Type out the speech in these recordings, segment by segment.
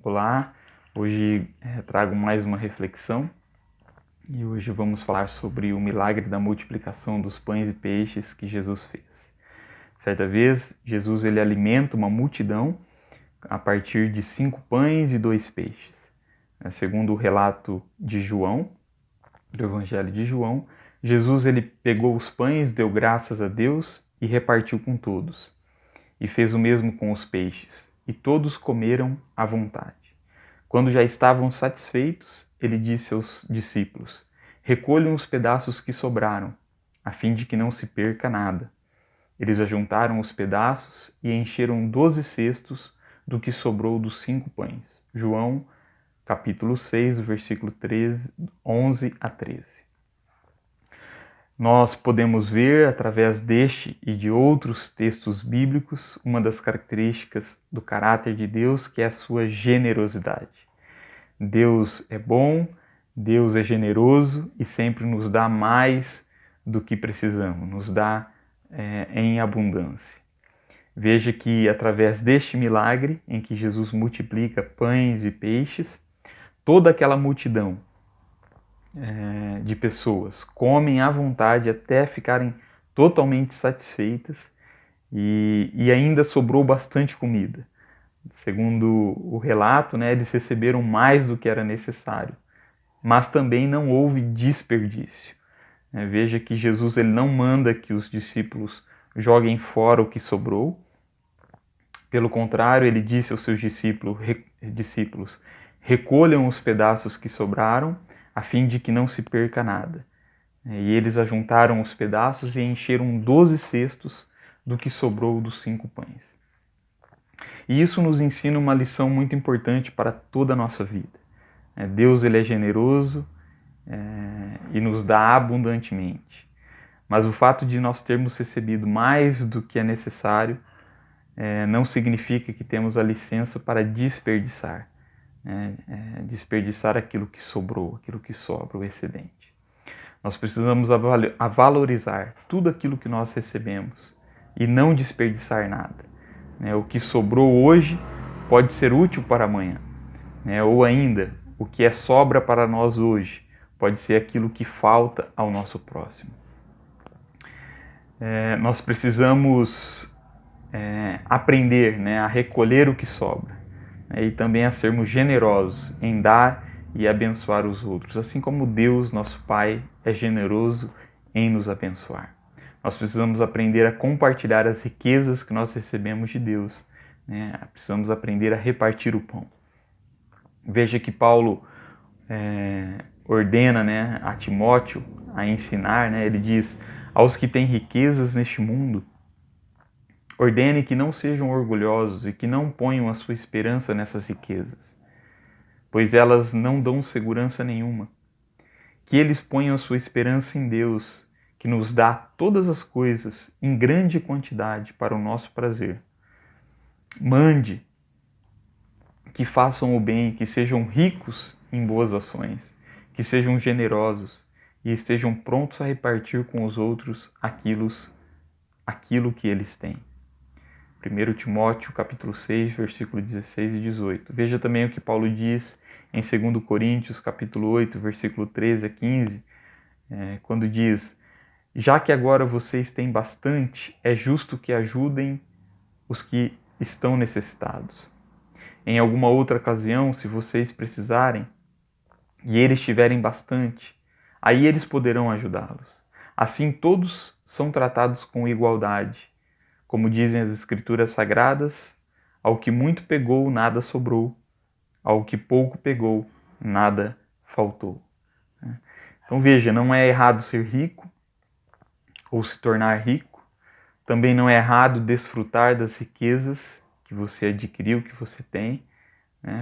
Olá, hoje trago mais uma reflexão e hoje vamos falar sobre o milagre da multiplicação dos pães e peixes que Jesus fez. Certa vez, Jesus ele alimenta uma multidão a partir de 5 pães e 2 peixes. Segundo o relato de João, do Evangelho de João, Jesus ele pegou os pães, deu graças a Deus e repartiu com todos. E fez o mesmo com os peixes, e todos comeram à vontade. Quando já estavam satisfeitos, ele disse aos discípulos: recolham os pedaços que sobraram, a fim de que não se perca nada. Eles ajuntaram os pedaços e encheram 12 cestos do que sobrou dos 5 pães. João, capítulo 6, versículo 11 a 13. Nós podemos ver, através deste e de outros textos bíblicos, uma das características do caráter de Deus, que é a sua generosidade. Deus é bom, Deus é generoso e sempre nos dá mais do que precisamos, nos dá em abundância. Veja que, através deste milagre, em que Jesus multiplica pães e peixes, toda aquela multidão de pessoas comem à vontade até ficarem totalmente satisfeitas e ainda sobrou bastante comida. Segundo o relato, eles receberam mais do que era necessário, mas também não houve desperdício. Veja que Jesus ele não manda que os discípulos joguem fora o que sobrou. Pelo contrário, ele disse aos seus discípulos: recolham os pedaços que sobraram, a fim de que não se perca nada. E eles ajuntaram os pedaços e encheram 12 cestos do que sobrou dos 5 pães. E isso nos ensina uma lição muito importante para toda a nossa vida. Deus ele é generoso e nos dá abundantemente. Mas o fato de nós termos recebido mais do que é necessário não significa que temos a licença para desperdiçar. Desperdiçar aquilo que sobrou, aquilo que sobra, o excedente. Nós precisamos valorizar tudo aquilo que nós recebemos e não desperdiçar nada. O que sobrou hoje pode ser útil para amanhã. Ou ainda, o que é sobra para nós hoje pode ser aquilo que falta ao nosso próximo. Nós precisamos aprender a recolher o que sobra. E também a sermos generosos em dar e abençoar os outros, assim como Deus, nosso Pai, é generoso em nos abençoar. Nós precisamos aprender a compartilhar as riquezas que nós recebemos de Deus. Precisamos aprender a repartir o pão. Veja que Paulo ordena a Timóteo a ensinar, ele diz: aos que têm riquezas neste mundo, ordene que não sejam orgulhosos e que não ponham a sua esperança nessas riquezas, pois elas não dão segurança nenhuma. Que eles ponham a sua esperança em Deus, que nos dá todas as coisas em grande quantidade para o nosso prazer. Mande que façam o bem, que sejam ricos em boas ações, que sejam generosos e estejam prontos a repartir com os outros aquilo que eles têm. 1 Timóteo, capítulo 6, versículo 16 e 18. Veja também o que Paulo diz em 2 Coríntios, capítulo 8, versículo 13 a 15, quando diz: já que agora vocês têm bastante, é justo que ajudem os que estão necessitados. Em alguma outra ocasião, se vocês precisarem, e eles tiverem bastante, aí eles poderão ajudá-los. Assim todos são tratados com igualdade. Como dizem as Escrituras Sagradas, ao que muito pegou, nada sobrou. Ao que pouco pegou, nada faltou. Então veja, não é errado ser rico ou se tornar rico. Também não é errado desfrutar das riquezas que você adquiriu, que você tem,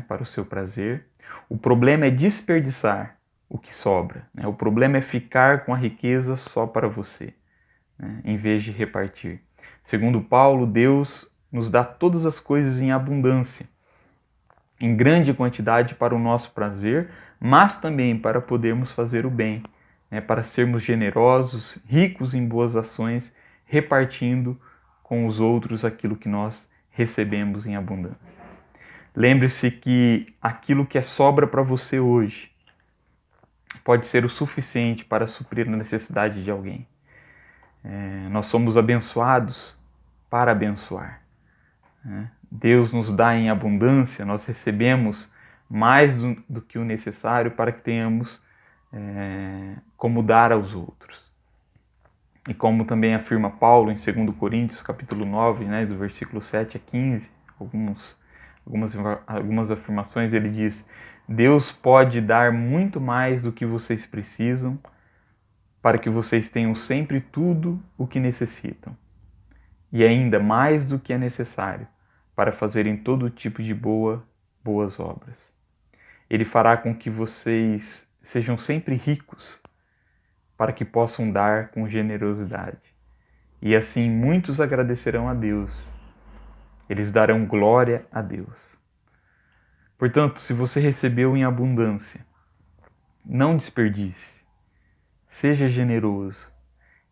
para o seu prazer. O problema é desperdiçar o que sobra. O problema é ficar com a riqueza só para você, em vez de repartir. Segundo Paulo, Deus nos dá todas as coisas em abundância, em grande quantidade para o nosso prazer, mas também para podermos fazer o bem, para sermos generosos, ricos em boas ações, repartindo com os outros aquilo que nós recebemos em abundância. Lembre-se que aquilo que sobra para você hoje pode ser o suficiente para suprir a necessidade de alguém. Nós somos abençoados para abençoar. Deus nos dá em abundância, nós recebemos mais do que o necessário para que tenhamos como dar aos outros. E como também afirma Paulo em 2 Coríntios, capítulo 9, né, do versículo 7 a 15, algumas afirmações, ele diz: Deus pode dar muito mais do que vocês precisam para que vocês tenham sempre tudo o que necessitam, e ainda mais do que é necessário para fazerem todo tipo de boas obras. Ele fará com que vocês sejam sempre ricos, para que possam dar com generosidade. E assim muitos agradecerão a Deus. Eles darão glória a Deus. Portanto, se você recebeu em abundância, não desperdice. Seja generoso.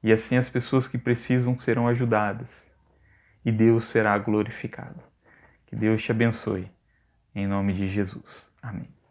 E assim as pessoas que precisam serão ajudadas. E Deus será glorificado. Que Deus te abençoe. Em nome de Jesus. Amém.